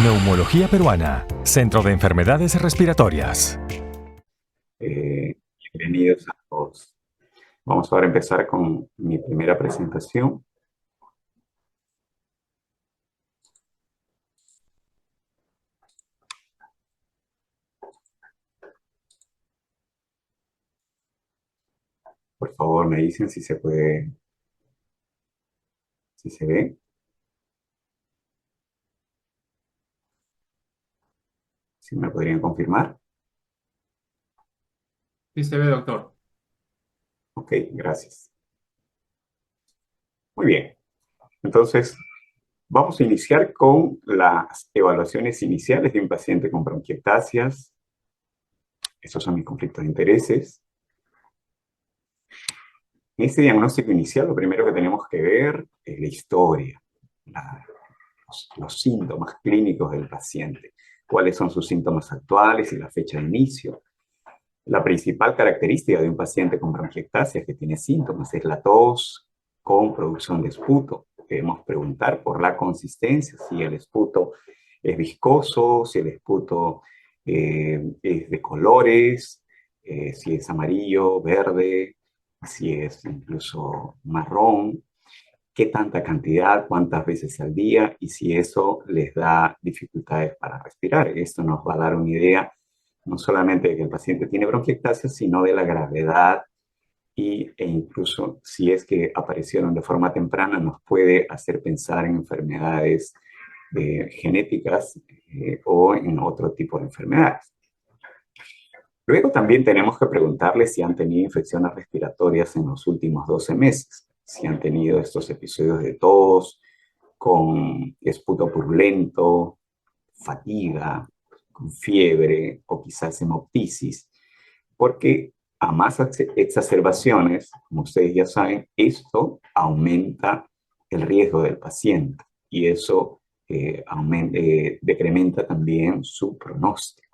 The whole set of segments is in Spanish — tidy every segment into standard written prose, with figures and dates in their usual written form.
Neumología Peruana, Centro de Enfermedades Respiratorias. Bienvenidos a todos. Vamos ahora a empezar con mi primera presentación. Por favor, me dicen si se puede, si se ve. Si me podrían confirmar. Sí se ve, doctor. Ok, gracias. Muy bien. Entonces, vamos a iniciar con las evaluaciones iniciales de un paciente con bronquiectasias. Estos son mis conflictos de intereses. En este diagnóstico inicial, lo primero que tenemos que ver es la historia, los síntomas clínicos del paciente. Cuáles son sus síntomas actuales y la fecha de inicio. La principal característica de un paciente con bronquiectasia que tiene síntomas es la tos con producción de esputo. Debemos preguntar por la consistencia, si el esputo es viscoso, si el esputo es de colores, si es amarillo, verde, si es incluso marrón, qué tanta cantidad, cuántas veces al día y si eso les da dificultades para respirar. Esto nos va a dar una idea no solamente de que el paciente tiene bronquiectasia, sino de la gravedad e incluso si es que aparecieron de forma temprana, nos puede hacer pensar en enfermedades genéticas o en otro tipo de enfermedades. Luego también tenemos que preguntarles si han tenido infecciones respiratorias en los últimos 12 meses, si han tenido estos episodios de tos, con esputo purulento, fatiga, con fiebre o quizás hemoptisis, porque a más exacerbaciones, como ustedes ya saben, esto aumenta el riesgo del paciente y eso decrementa también su pronóstico.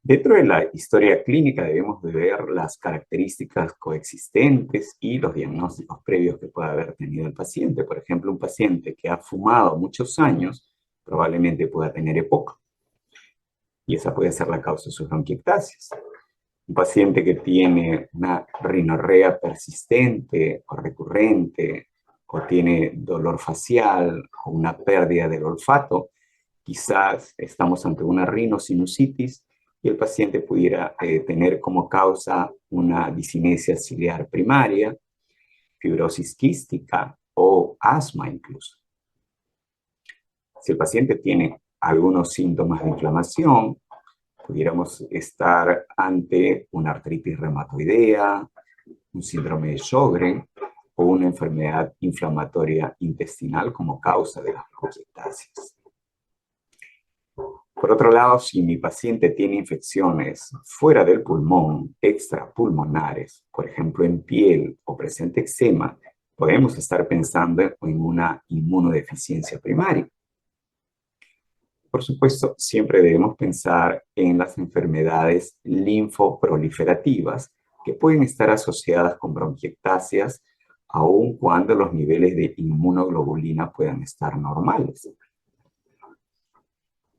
Dentro de la historia clínica debemos de ver las características coexistentes y los diagnósticos previos que pueda haber tenido el paciente. Por ejemplo, un paciente que ha fumado muchos años probablemente pueda tener EPOC y esa puede ser la causa de sus bronquiectasias. Un paciente que tiene una rinorrea persistente o recurrente o tiene dolor facial o una pérdida del olfato, quizás estamos ante una rinosinusitis y el paciente pudiera tener como causa una discinesia ciliar primaria, fibrosis quística o asma incluso. Si el paciente tiene algunos síntomas de inflamación, pudiéramos estar ante una artritis reumatoidea, un síndrome de Sjögren o una enfermedad inflamatoria intestinal como causa de las bronquiectasias. Por otro lado, si mi paciente tiene infecciones fuera del pulmón, extrapulmonares, por ejemplo en piel o presente eczema, podemos estar pensando en una inmunodeficiencia primaria. Por supuesto, siempre debemos pensar en las enfermedades linfoproliferativas que pueden estar asociadas con bronquiectasias, aun cuando los niveles de inmunoglobulina puedan estar normales.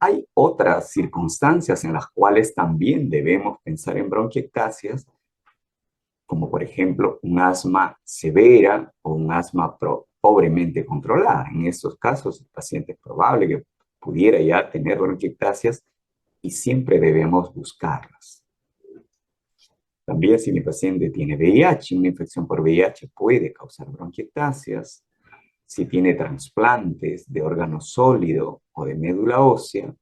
Hay otras circunstancias en las cuales también debemos pensar en bronquiectasias, como por ejemplo un asma severa o un asma pobremente controlada. En estos casos, el paciente es probable que pudiera ya tener bronquiectasias y siempre debemos buscarlas. También si mi paciente tiene VIH, una infección por VIH puede causar bronquiectasias. Si tiene trasplantes de órgano sólido o de médula ósea,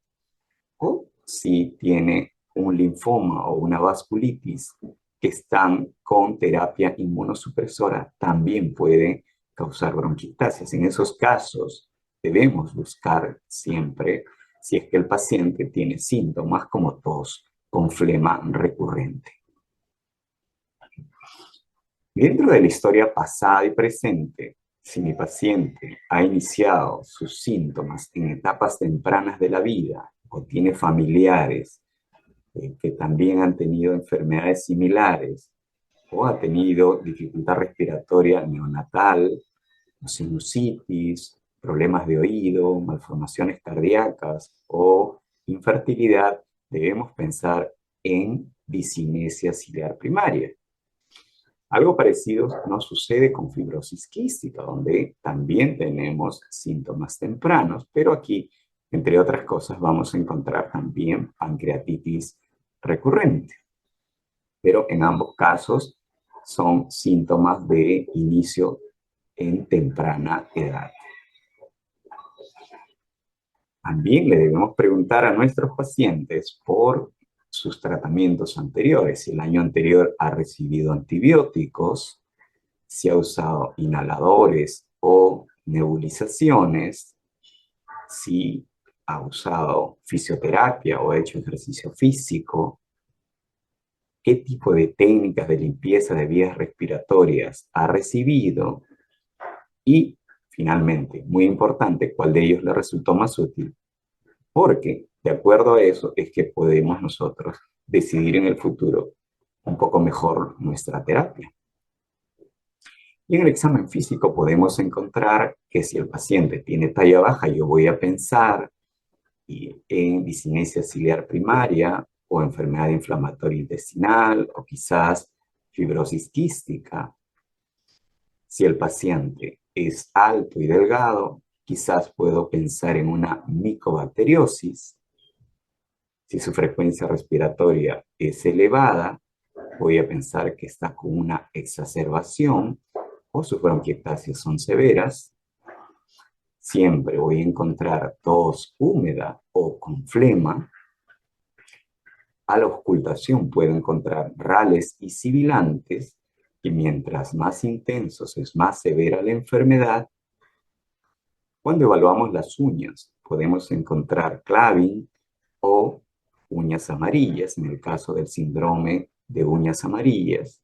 o si tiene un linfoma o una vasculitis que están con terapia inmunosupresora, también puede causar bronquiectasias. En esos casos debemos buscar siempre si es que el paciente tiene síntomas como tos con flema recurrente. Dentro de la historia pasada y presente, si mi paciente ha iniciado sus síntomas en etapas tempranas de la vida o tiene familiares que también han tenido enfermedades similares o ha tenido dificultad respiratoria neonatal, sinusitis problemas de oído, malformaciones cardíacas o infertilidad, debemos pensar en discinesia ciliar primaria. Algo parecido nos sucede con fibrosis quística, donde también tenemos síntomas tempranos, pero aquí, entre otras cosas, vamos a encontrar también pancreatitis recurrente. Pero en ambos casos son síntomas de inicio en temprana edad. También le debemos preguntar a nuestros pacientes por sus tratamientos anteriores. Si el año anterior ha recibido antibióticos, si ha usado inhaladores o nebulizaciones, si ha usado fisioterapia o ha hecho ejercicio físico, qué tipo de técnicas de limpieza de vías respiratorias ha recibido y, finalmente, muy importante, cuál de ellos le resultó más útil, porque de acuerdo a eso es que podemos nosotros decidir en el futuro un poco mejor nuestra terapia. Y en el examen físico podemos encontrar que si el paciente tiene talla baja, yo voy a pensar en discinesia ciliar primaria o enfermedad inflamatoria intestinal o quizás fibrosis quística. Si el paciente es alto y delgado, quizás puedo pensar en una micobacteriosis. Si su frecuencia respiratoria es elevada, voy a pensar que está con una exacerbación o sus bronquiectasias son severas. Siempre voy a encontrar tos húmeda o con flema. A la auscultación puedo encontrar rales y sibilantes, y mientras más intensos es más severa la enfermedad. Cuando evaluamos las uñas, podemos encontrar claving o uñas amarillas, en el caso del síndrome de uñas amarillas.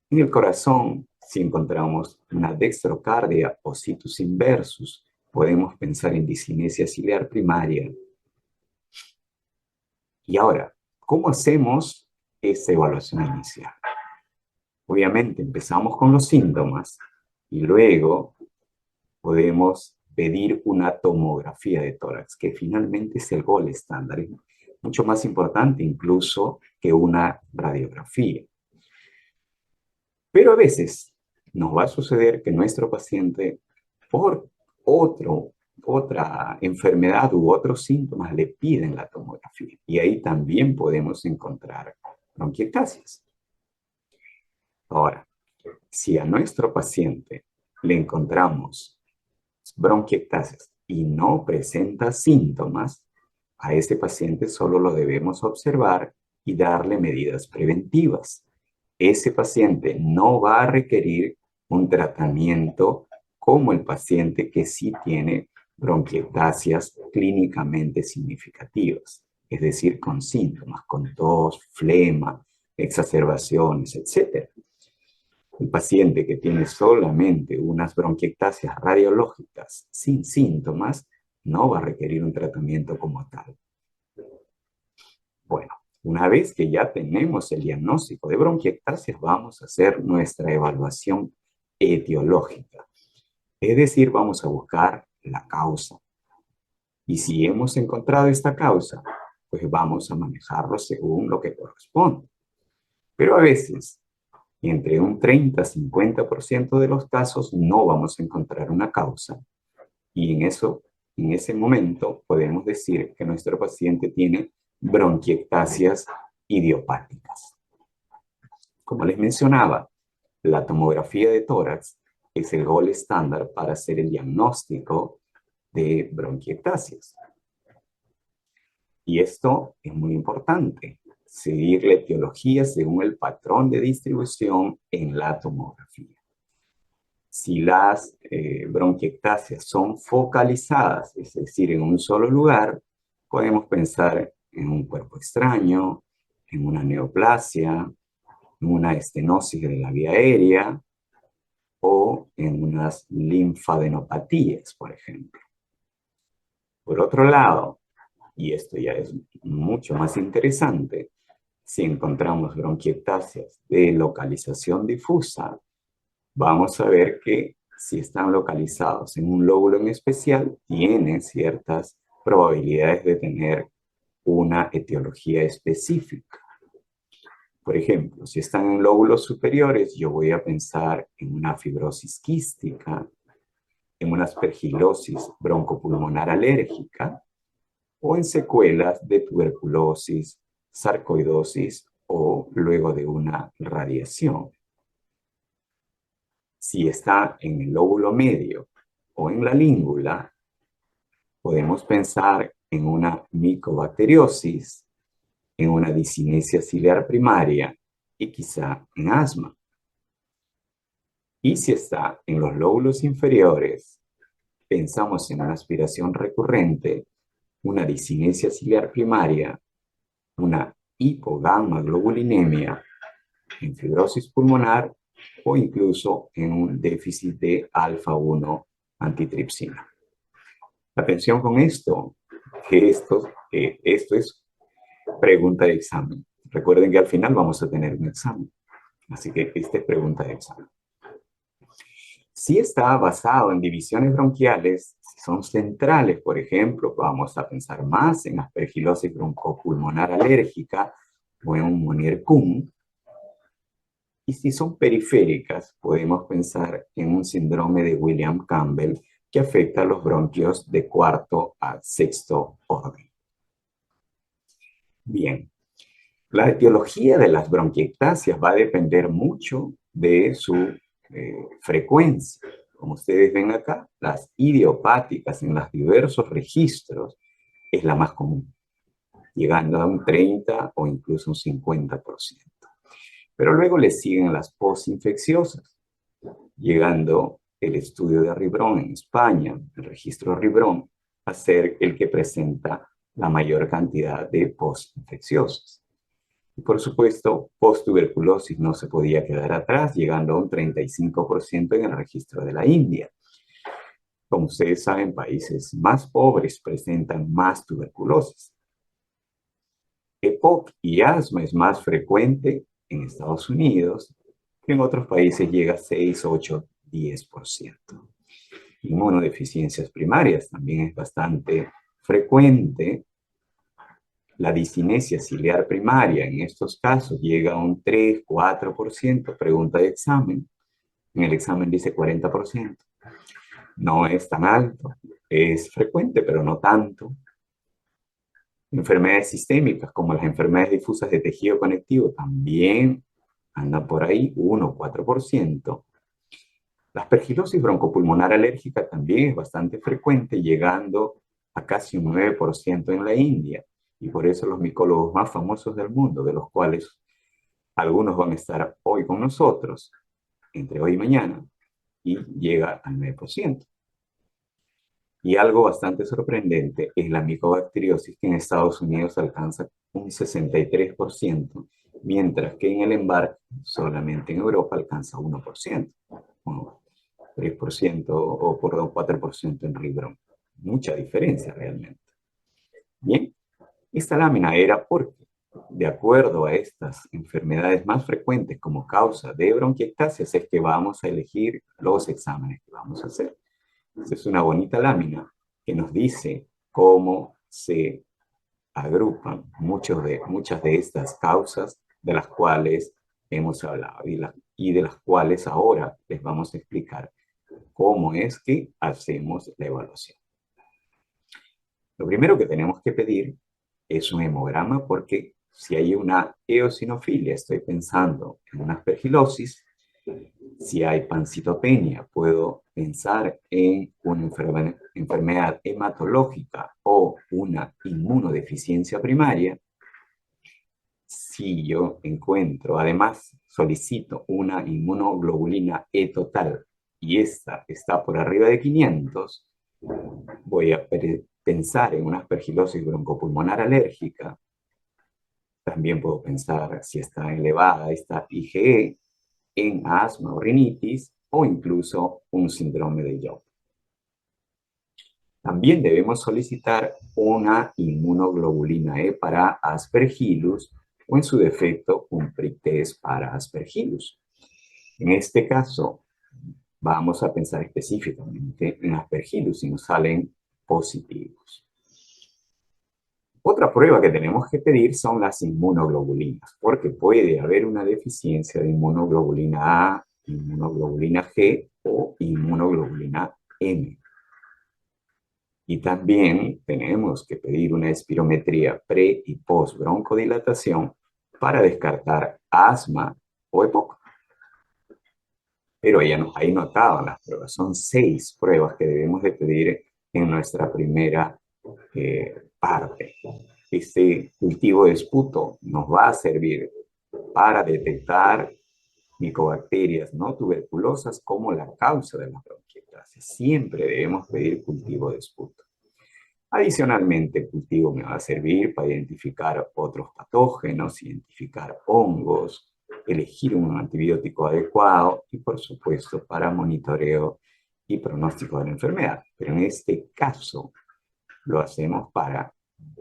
En el corazón, si encontramos una dextrocardia o situs inversus, podemos pensar en discinesia ciliar primaria. Y ahora, ¿cómo hacemos esa evaluación inicial? Obviamente empezamos con los síntomas y luego podemos pedir una tomografía de tórax, que finalmente es el gold estándar, es mucho más importante incluso que una radiografía. Pero a veces nos va a suceder que nuestro paciente, por otra enfermedad u otros síntomas, le piden la tomografía. Y ahí también podemos encontrar bronquiectasias. Ahora, si a nuestro paciente le encontramos bronquiectasias y no presenta síntomas, a ese paciente solo lo debemos observar y darle medidas preventivas. Ese paciente no va a requerir un tratamiento como el paciente que sí tiene bronquiectasias clínicamente significativas, es decir, con síntomas, con tos, flema, exacerbaciones, etc. El paciente que tiene solamente unas bronquiectasias radiológicas sin síntomas no va a requerir un tratamiento como tal. Bueno, una vez que ya tenemos el diagnóstico de bronquiectasias, vamos a hacer nuestra evaluación etiológica. Es decir, vamos a buscar la causa. Y si hemos encontrado esta causa, pues vamos a manejarlo según lo que corresponde. Pero a veces, entre un 30-50% de los casos, no vamos a encontrar una causa. Y en ese momento, podemos decir que nuestro paciente tiene bronquiectasias idiopáticas. Como les mencionaba, la tomografía de tórax es el gold estándar para hacer el diagnóstico de bronquiectasias. Y esto es muy importante, seguir la etiología según el patrón de distribución en la tomografía. Si las bronquiectasias son focalizadas, es decir, en un solo lugar, podemos pensar en un cuerpo extraño, en una neoplasia, en una estenosis de la vía aérea o en unas linfadenopatías, por ejemplo. Por otro lado, y esto ya es mucho más interesante, si encontramos bronquiectasias de localización difusa, vamos a ver que si están localizados en un lóbulo en especial, tienen ciertas probabilidades de tener una etiología específica. Por ejemplo, si están en lóbulos superiores, yo voy a pensar en una fibrosis quística, en una aspergilosis broncopulmonar alérgica o en secuelas de tuberculosis, sarcoidosis o luego de una radiación. Si está en el lóbulo medio o en la língula, podemos pensar en una micobacteriosis, en una disinesia ciliar primaria y quizá en asma. Y si está en los lóbulos inferiores, pensamos en una aspiración recurrente, una disinesia ciliar primaria, una hipogamma-globulinemia, en fibrosis pulmonar o incluso en un déficit de alfa-1 antitripsina. Atención con esto, que esto es pregunta de examen. Recuerden que al final vamos a tener un examen. Así que esta es pregunta de examen. Si está basado en divisiones bronquiales, si son centrales, por ejemplo, vamos a pensar más en aspergilosis broncopulmonar alérgica o en un Monier-Kuhn. Y si son periféricas, podemos pensar en un síndrome de William Campbell que afecta a los bronquios de cuarto a sexto orden. Bien, la etiología de las bronquiectasias va a depender mucho de su frecuencia. Como ustedes ven acá, las idiopáticas en los diversos registros es la más común, llegando a un 30 o incluso un 50%. Pero luego le siguen las postinfecciosas, llegando el estudio de Ribrón en España, el registro Ribrón, a ser el que presenta la mayor cantidad de postinfecciosas. Y por supuesto, posttuberculosis no se podía quedar atrás, llegando a un 35% en el registro de la India. Como ustedes saben, países más pobres presentan más tuberculosis. EPOC y asma es más frecuente en Estados Unidos, que en otros países llega a 6, 8, 10%. Inmunodeficiencias primarias también es bastante frecuente. La disinesia ciliar primaria en estos casos llega a un 3, 4%, pregunta de examen. En el examen dice 40%. No es tan alto, es frecuente, pero no tanto. Enfermedades sistémicas como las enfermedades difusas de tejido conectivo también andan por ahí, 1, 4%. La aspergilosis broncopulmonar alérgica también es bastante frecuente, llegando a casi un 9% en la India. Y por eso los micólogos más famosos del mundo, de los cuales algunos van a estar hoy con nosotros, entre hoy y mañana, y llega al 9%. Y algo bastante sorprendente es la micobacteriosis, que en Estados Unidos alcanza un 63%, mientras que en el EMBARC solamente en Europa alcanza 1%, o 3% o por 4% en Ribrón. Mucha diferencia realmente. Bien, esta lámina era porque, de acuerdo a estas enfermedades más frecuentes como causa de bronquiectasias, es que vamos a elegir los exámenes que vamos a hacer. Esta es una bonita lámina que nos dice cómo se agrupan muchas de estas causas de las cuales hemos hablado y de las cuales ahora les vamos a explicar cómo es que hacemos la evaluación. Lo primero que tenemos que pedir es un hemograma porque si hay una eosinofilia, estoy pensando en una aspergilosis. Si hay pancitopenia, puedo pensar en una enfermedad hematológica o una inmunodeficiencia primaria. Si yo encuentro, además, solicito una inmunoglobulina E total y esta está por arriba de 500, voy a pensar en una aspergilosis broncopulmonar alérgica. También puedo pensar si está elevada esta IgE, en asma o rinitis o incluso un síndrome de Job. También debemos solicitar una inmunoglobulina E para Aspergillus o en su defecto un PRIC-test para Aspergillus. En este caso, vamos a pensar específicamente en Aspergillus y nos salen positivos. Otra prueba que tenemos que pedir son las inmunoglobulinas, porque puede haber una deficiencia de inmunoglobulina A, inmunoglobulina G o inmunoglobulina M. Y también tenemos que pedir una espirometría pre- y post-broncodilatación para descartar asma o EPOC. Pero ahí no acaban las pruebas, son 6 pruebas que debemos de pedir en nuestra primera parte. Este cultivo de esputo nos va a servir para detectar micobacterias no tuberculosas como la causa de las bronquiectasias. Siempre debemos pedir cultivo de esputo. Adicionalmente, el cultivo me va a servir para identificar otros patógenos, identificar hongos, elegir un antibiótico adecuado y, por supuesto, para monitoreo y pronóstico de la enfermedad. Pero en este caso, lo hacemos para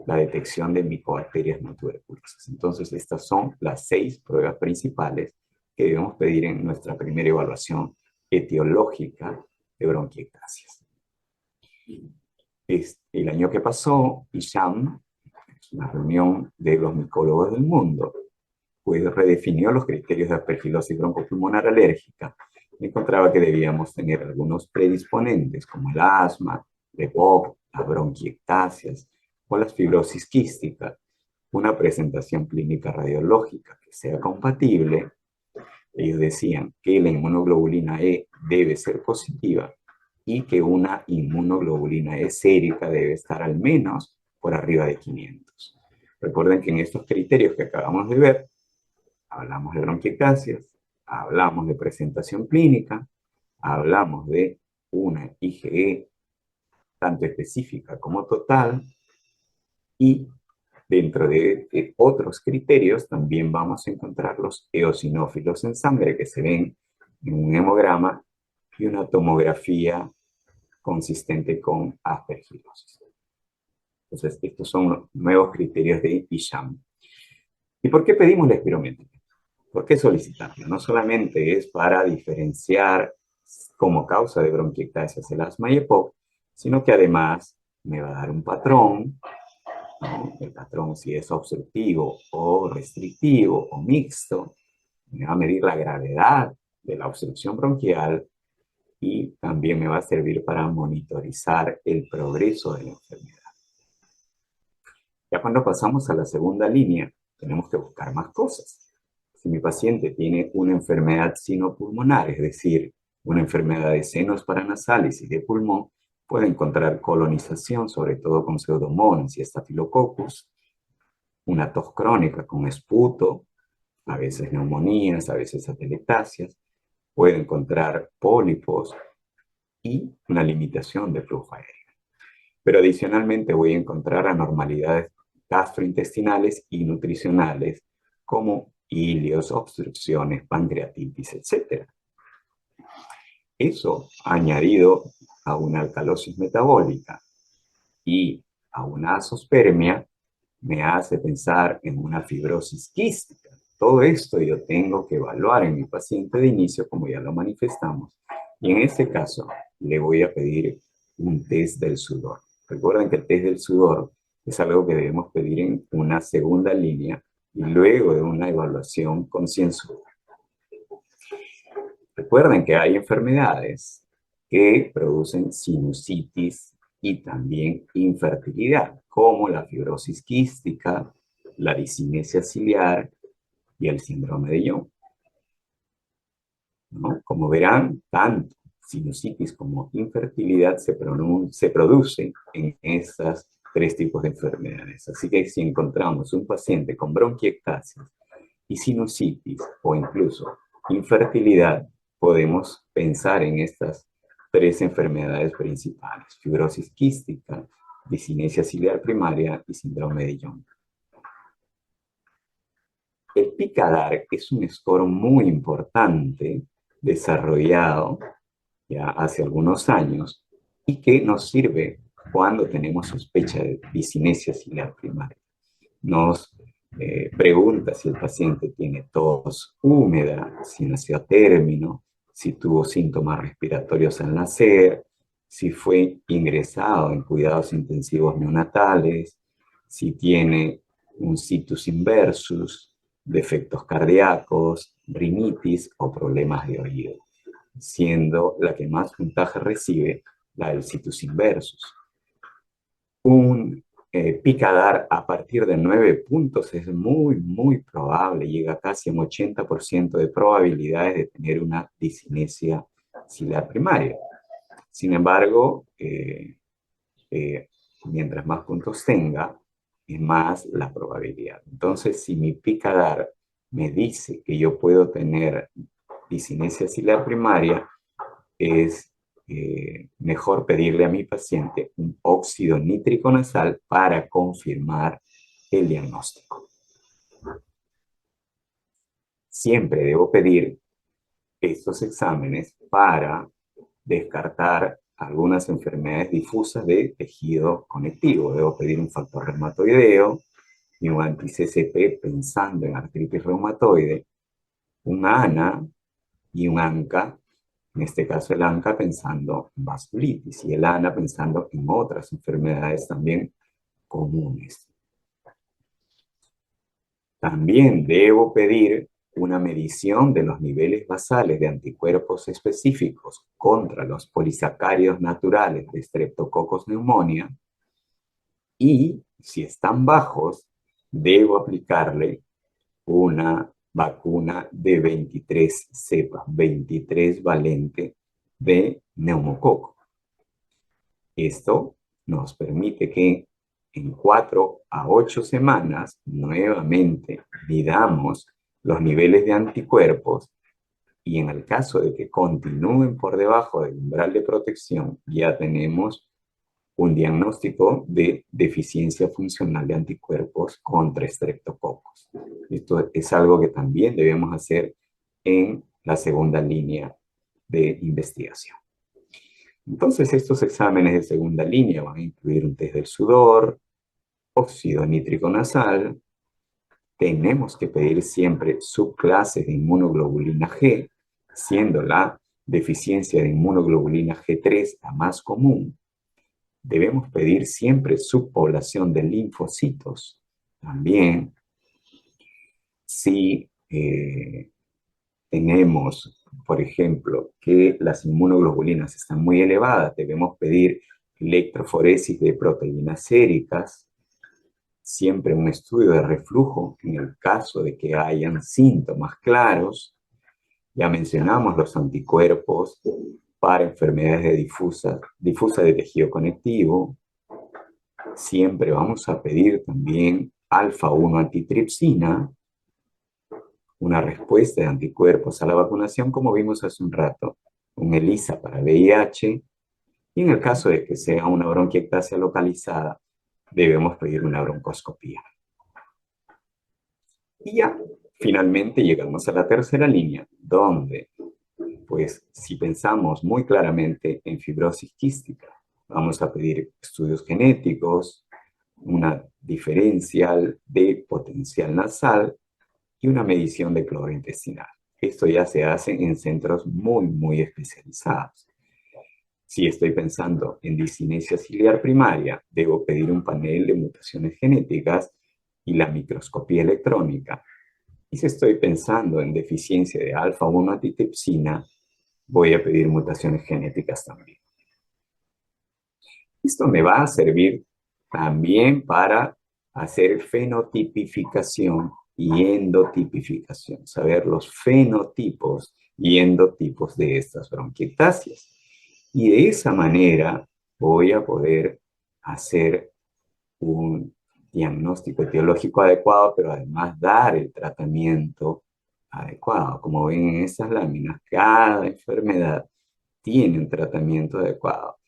la detección de micobacterias no tuberculosas. Entonces, estas son las 6 pruebas principales que debemos pedir en nuestra primera evaluación etiológica de bronquiectasias. El año que pasó, ISHAM, una reunión de los micólogos del mundo, pues redefinió los criterios de aspergilosis broncopulmonar alérgica y encontraba que debíamos tener algunos predisponentes como el asma, el EPOC, las bronquiectasias o las fibrosis quísticas, una presentación clínica radiológica que sea compatible. Ellos decían que la inmunoglobulina E debe ser positiva y que una inmunoglobulina E sérica debe estar al menos por arriba de 500. Recuerden que en estos criterios que acabamos de ver, hablamos de bronquiectasias, hablamos de presentación clínica, hablamos de una IgE tanto específica como total, y dentro de otros criterios también vamos a encontrar los eosinófilos en sangre que se ven en un hemograma y una tomografía consistente con aspergilosis. Entonces, estos son los nuevos criterios de ISHAM. ¿Y por qué pedimos la espirometría? ¿Por qué solicitarla? No solamente es para diferenciar como causa de bronquiectasias el asma y EPOC, sino que además me va a dar un patrón, ¿no? El patrón si es obstructivo o restrictivo o mixto, me va a medir la gravedad de la obstrucción bronquial y también me va a servir para monitorizar el progreso de la enfermedad. Ya cuando pasamos a la segunda línea, tenemos que buscar más cosas. Si mi paciente tiene una enfermedad sinopulmonar, es decir, una enfermedad de senos paranasales y de pulmón, puede encontrar colonización, sobre todo con Pseudomonas y Staphylococcus, una tos crónica con esputo, a veces neumonías, a veces atelectasias, puede encontrar pólipos y una limitación de flujo aéreo. Pero adicionalmente voy a encontrar anormalidades gastrointestinales y nutricionales como ilios, obstrucciones, pancreatitis, etc. Eso, añadido a una alcalosis metabólica y a una azospermia, me hace pensar en una fibrosis quística. Todo esto yo tengo que evaluar en mi paciente de inicio, como ya lo manifestamos, y en este caso le voy a pedir un test del sudor. Recuerden que el test del sudor es algo que debemos pedir en una segunda línea y luego de una evaluación concienzuda. Recuerden que hay enfermedades que producen sinusitis y también infertilidad, como la fibrosis quística, la discinesia ciliar y el síndrome de Young, ¿no? Como verán, tanto sinusitis como infertilidad se producen en estas 3 tipos de enfermedades. Así que si encontramos un paciente con bronquiectasias y sinusitis o incluso infertilidad, podemos pensar en estas 3 enfermedades principales: fibrosis quística, discinesia ciliar primaria y síndrome de Young. El PICADAR es un score muy importante desarrollado ya hace algunos años y que nos sirve cuando tenemos sospecha de discinesia ciliar primaria. Nos pregunta si el paciente tiene tos húmeda, si nació a término, si tuvo síntomas respiratorios al nacer, si fue ingresado en cuidados intensivos neonatales, si tiene un situs inversus, defectos cardíacos, rinitis o problemas de oído, siendo la que más puntaje recibe la del situs inversus. Un picadar a partir de 9 puntos es muy probable, llega casi a un 80% de probabilidades de tener una discinesia ciliar primaria. Sin embargo, mientras más puntos tenga, es más la probabilidad. Entonces, si mi picadar me dice que yo puedo tener discinesia ciliar primaria, es mejor pedirle a mi paciente un óxido nítrico nasal para confirmar el diagnóstico. Siempre debo pedir estos exámenes para descartar algunas enfermedades difusas de tejido conectivo. Debo pedir un factor reumatoideo y un anti-CCP pensando en artritis reumatoide, un ANA y un ANCA. En este caso el ANCA pensando en vasculitis y el ANA pensando en otras enfermedades también comunes. También debo pedir una medición de los niveles basales de anticuerpos específicos contra los polisacáridos naturales de Streptococcus pneumoniae y, si están bajos, debo aplicarle una vacuna de 23 cepas, 23 valente de neumococo. Esto nos permite que en 4 a 8 semanas nuevamente midamos los niveles de anticuerpos y en el caso de que continúen por debajo del umbral de protección, ya tenemos un diagnóstico de deficiencia funcional de anticuerpos contra estreptococos. Esto es algo que también debemos hacer en la segunda línea de investigación. Entonces, estos exámenes de segunda línea van a incluir un test del sudor, óxido nítrico nasal, tenemos que pedir siempre subclases de inmunoglobulina G, siendo la deficiencia de inmunoglobulina G3 la más común. Debemos pedir siempre subpoblación de linfocitos. También, si tenemos, por ejemplo, que las inmunoglobulinas están muy elevadas, debemos pedir electroforesis de proteínas séricas, siempre un estudio de reflujo en el caso de que hayan síntomas claros. Ya mencionamos los anticuerpos para enfermedades difusa de tejido conectivo. Siempre vamos a pedir también alfa-1 antitripsina, una respuesta de anticuerpos a la vacunación, como vimos hace un rato, un ELISA para VIH, y en el caso de que sea una bronquiectasia localizada, debemos pedir una broncoscopía. Y ya, finalmente llegamos a la tercera línea, donde, pues, si pensamos muy claramente en fibrosis quística, vamos a pedir estudios genéticos, una diferencial de potencial nasal y una medición de cloro intestinal. Esto ya se hace en centros muy especializados. Si estoy pensando en discinesia ciliar primaria, debo pedir un panel de mutaciones genéticas y la microscopía electrónica. Y si estoy pensando en deficiencia de alfa-1 antitrypsina, voy a pedir mutaciones genéticas también. Esto me va a servir también para hacer fenotipificación y endotipificación, saber los fenotipos y endotipos de estas bronquiectasias. Y de esa manera voy a poder hacer un diagnóstico etiológico adecuado, pero además dar el tratamiento adecuado. Como ven en estas láminas, cada enfermedad tiene un tratamiento adecuado.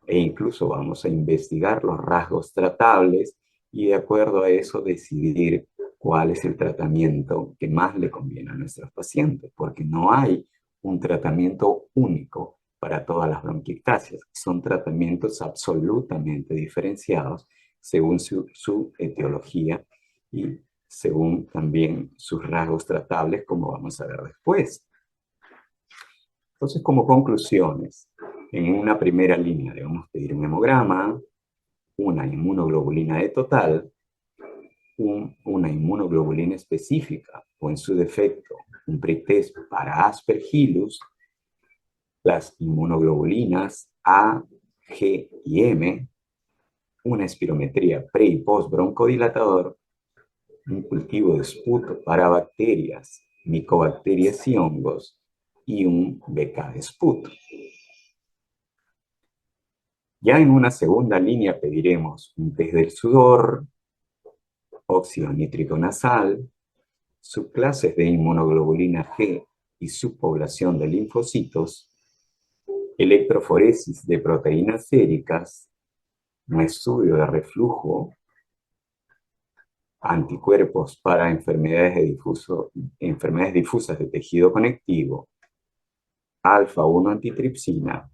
E incluso vamos a investigar los rasgos tratables y de acuerdo a eso decidir cuál es el tratamiento que más le conviene a nuestros pacientes, porque no hay un tratamiento único para todas las bronquiectasias. Son tratamientos absolutamente diferenciados según su etiología y según también sus rasgos tratables, como vamos a ver después. Entonces, como conclusiones, en una primera línea debemos pedir un hemograma, una inmunoglobulina de total, una inmunoglobulina específica o en su defecto un pretest para Aspergillus, las inmunoglobulinas A, G y M, una espirometría pre y post broncodilatador, un cultivo de esputo para bacterias, micobacterias y hongos y un BK de esputo. Ya en una segunda línea pediremos un test del sudor, óxido nítrico nasal, subclases de inmunoglobulina G y subpoblación de linfocitos, electroforesis de proteínas séricas, un estudio de reflujo, anticuerpos para enfermedades difusas de tejido conectivo, alfa-1 antitripsina.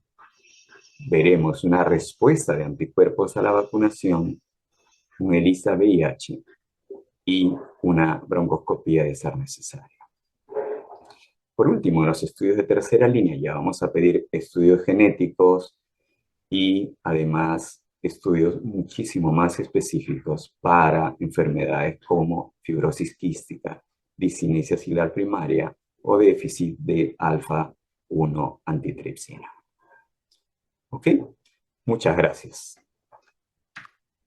Veremos una respuesta de anticuerpos a la vacunación, un ELISA VIH y una broncoscopía de ser necesaria. Por último, en los estudios de tercera línea ya vamos a pedir estudios genéticos y además estudios muchísimo más específicos para enfermedades como fibrosis quística, discinesia axilar primaria o déficit de alfa-1 antitripsina. ¿Ok? Muchas gracias.